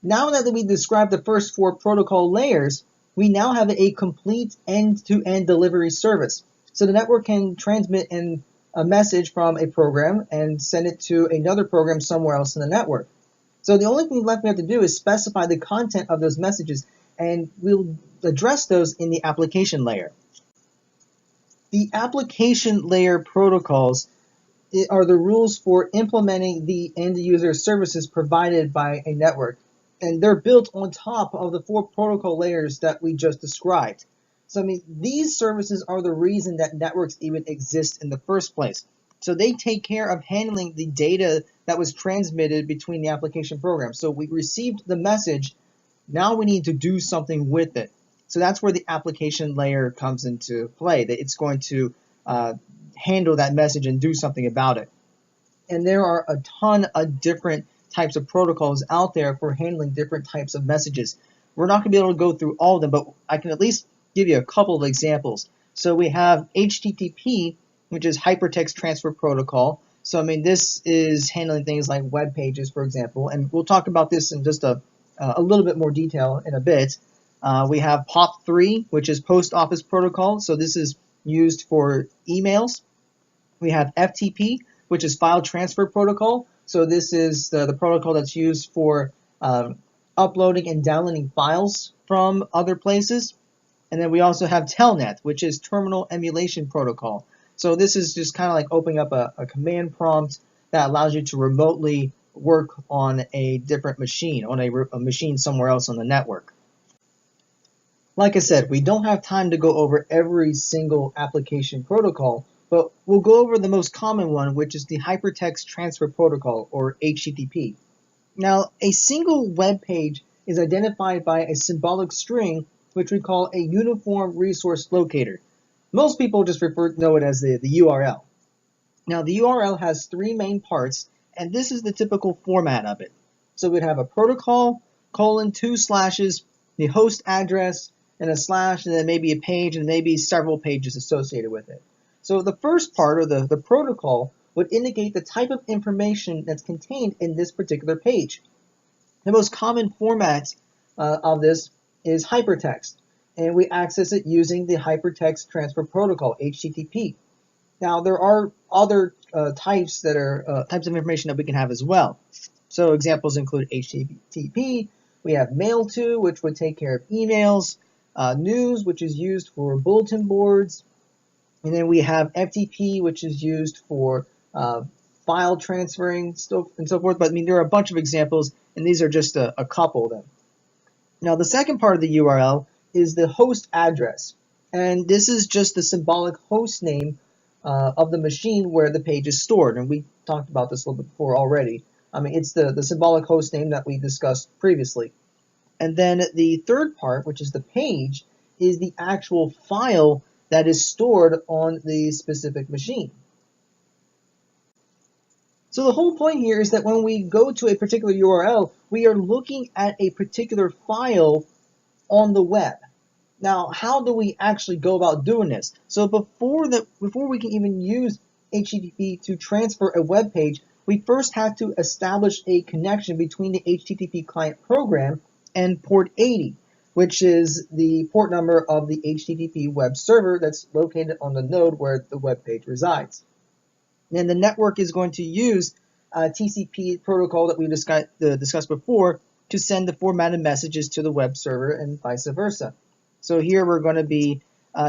Now that we described the first four protocol layers, we now have a complete end-to-end delivery service. So the network can transmit a message from a program and send it to another program somewhere else in the network. So the only thing left we have to do is specify the content of those messages, and we'll address those in the application layer. The application layer protocols are the rules for implementing the end user services provided by a network. And they're built on top of the four protocol layers that we just described. So, I mean, these services are the reason that networks even exist in the first place. So they take care of handling the data that was transmitted between the application programs. So we received the message, now we need to do something with it. So that's where the application layer comes into play, that it's going to handle that message and do something about it. And there are a ton of different types of protocols out there for handling different types of messages. We're not going to be able to go through all of them, but I can at least give you a couple of examples. So we have HTTP, which is Hypertext Transfer Protocol. So, I mean, this is handling things like web pages, for example, and we'll talk about this in just a little bit more detail in a bit. We have POP3, which is Post Office Protocol. So this is used for emails. We have FTP, which is File Transfer Protocol. So this is the protocol that's used for uploading and downloading files from other places. And then we also have Telnet, which is Terminal Emulation Protocol. So this is just kind of like opening up a command prompt that allows you to remotely work on a different machine, on a machine somewhere else on the network. Like I said, we don't have time to go over every single application protocol, but we'll go over the most common one, which is the Hypertext Transfer Protocol, or HTTP. Now, a single web page is identified by a symbolic string, which we call a Uniform Resource Locator. Most people just know it as the URL. Now, the URL has three main parts, and this is the typical format of it. So we'd have a protocol, colon, 2 slashes, the host address, and a slash, and then maybe a page, and maybe several pages associated with it. So the first part, or the protocol, would indicate the type of information that's contained in this particular page. The most common format of this is hypertext, and we access it using the Hypertext Transfer Protocol, HTTP. Now, there are other types of information that we can have as well. So examples include HTTP, we have mail to, which would take care of emails, news, which is used for bulletin boards, and then we have FTP, which is used for file transferring and so forth. But I mean, there are a bunch of examples, and these are just a couple of them. Now, the second part of the URL is the host address, and this is just the symbolic host name of the machine where the page is stored, and we talked about this a little bit before already. I mean, it's the symbolic host name that we discussed previously. And then the third part, which is the page, is the actual file that is stored on the specific machine. So the whole point here is that when we go to a particular URL, we are looking at a particular file on the web. Now, how do we actually go about doing this? So before we can even use HTTP to transfer a web page, we first have to establish a connection between the HTTP client program and port 80, which is the port number of the HTTP web server that's located on the node where the web page resides. And the network is going to use TCP protocol that we discussed before to send the formatted messages to the web server and vice versa. So here we're going to be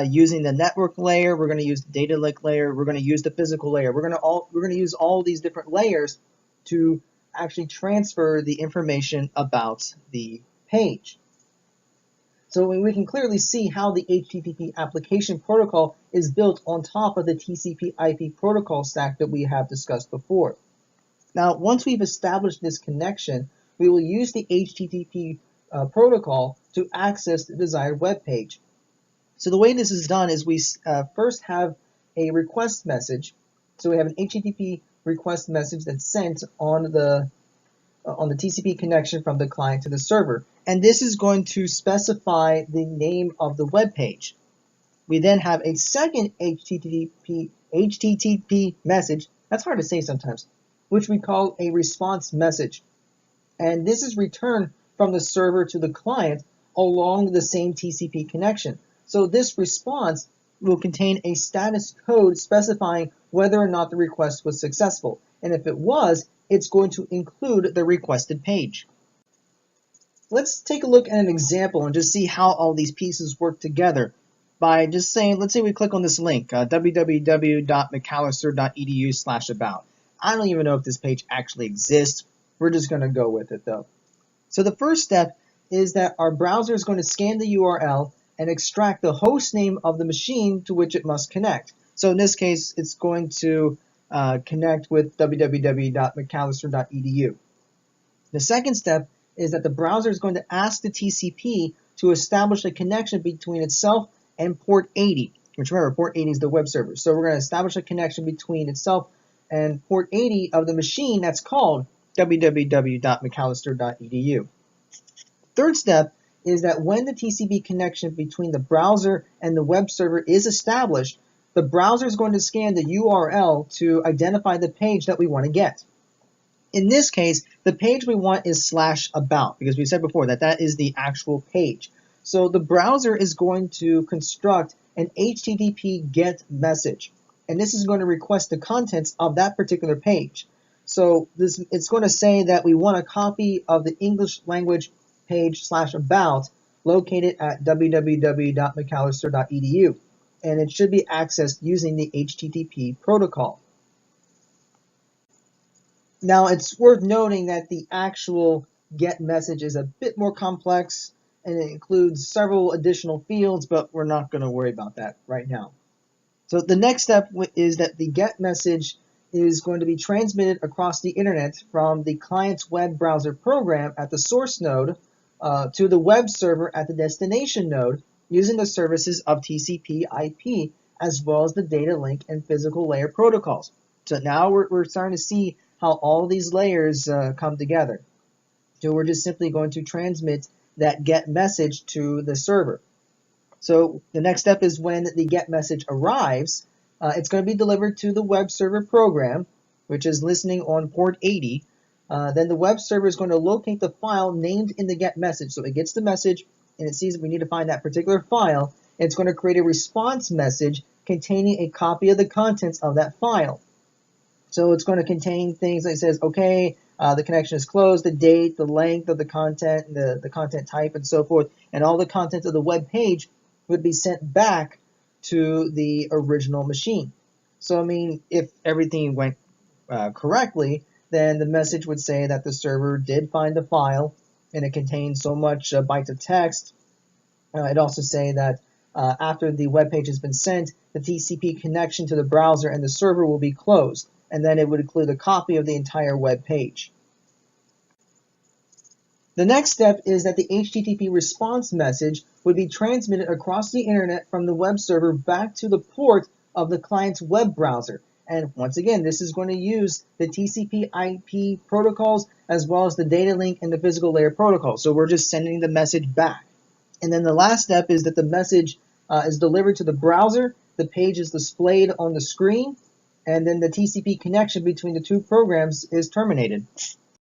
using the network layer, we're going to use the data link layer, we're going to use the physical layer. We're going to use all these different layers to actually transfer the information about the page. So we can clearly see how the HTTP application protocol is built on top of the TCP/IP protocol stack that we have discussed before. Now, once we've established this connection, we will use the HTTP protocol to access the desired web page. So the way this is done is we first have a request message. So we have an HTTP request message that's sent on the TCP connection from the client to the server. And this is going to specify the name of the web page. We then have a second HTTP message, that's hard to say sometimes, which we call a response message. And this is returned from the server to the client along the same TCP connection. So this response will contain a status code specifying whether or not the request was successful. And if it was, it's going to include the requested page. Let's take a look at an example and just see how all these pieces work together by just saying, let's say we click on this link, www.macallister.edu/about. I don't even know if this page actually exists. We're just going to go with it though. So the first step is that our browser is going to scan the URL and extract the host name of the machine to which it must connect. So in this case, it's going to connect with www.macallister.edu. The second step is that the browser is going to ask the TCP to establish a connection between itself and port 80, which remember, port 80 is the web server. So we're going to establish a connection between itself and port 80 of the machine that's called www.macallister.edu. Third step is that when the TCP connection between the browser and the web server is established, the browser is going to scan the URL to identify the page that we want to get. In this case, the page we want is /about, because we said before that that is the actual page. So the browser is going to construct an HTTP GET message, and this is going to request the contents of that particular page. So it's going to say that we want a copy of the English language page /about located at www.macallister.edu, and it should be accessed using the HTTP protocol. Now, it's worth noting that the actual GET message is a bit more complex, and it includes several additional fields, but we're not going to worry about that right now. So the next step is that the GET message is going to be transmitted across the internet from the client's web browser program at the source node to the web server at the destination node using the services of TCP/IP as well as the data link and physical layer protocols. So now we're starting to see how all these layers come together. So we're just simply going to transmit that GET message to the server. So the next step is when the GET message arrives, it's going to be delivered to the web server program, which is listening on port 80. Then the web server is going to locate the file named in the GET message. So it gets the message and it sees that we need to find that particular file. It's going to create a response message containing a copy of the contents of that file. So it's going to contain things that says, okay, the connection is closed, the date, the length of the content, the content type, and so forth, and all the content of the web page would be sent back to the original machine. So, I mean, if everything went correctly, then the message would say that the server did find the file, and it contains so much bytes of text. It'd also say that after the web page has been sent, the TCP connection to the browser and the server will be closed, and then it would include a copy of the entire web page. The next step is that the HTTP response message would be transmitted across the internet from the web server back to the port of the client's web browser. And once again, this is going to use the TCP/IP protocols as well as the data link and the physical layer protocol. So we're just sending the message back. And then the last step is that the message is delivered to the browser, the page is displayed on the screen, and then the TCP connection between the two programs is terminated.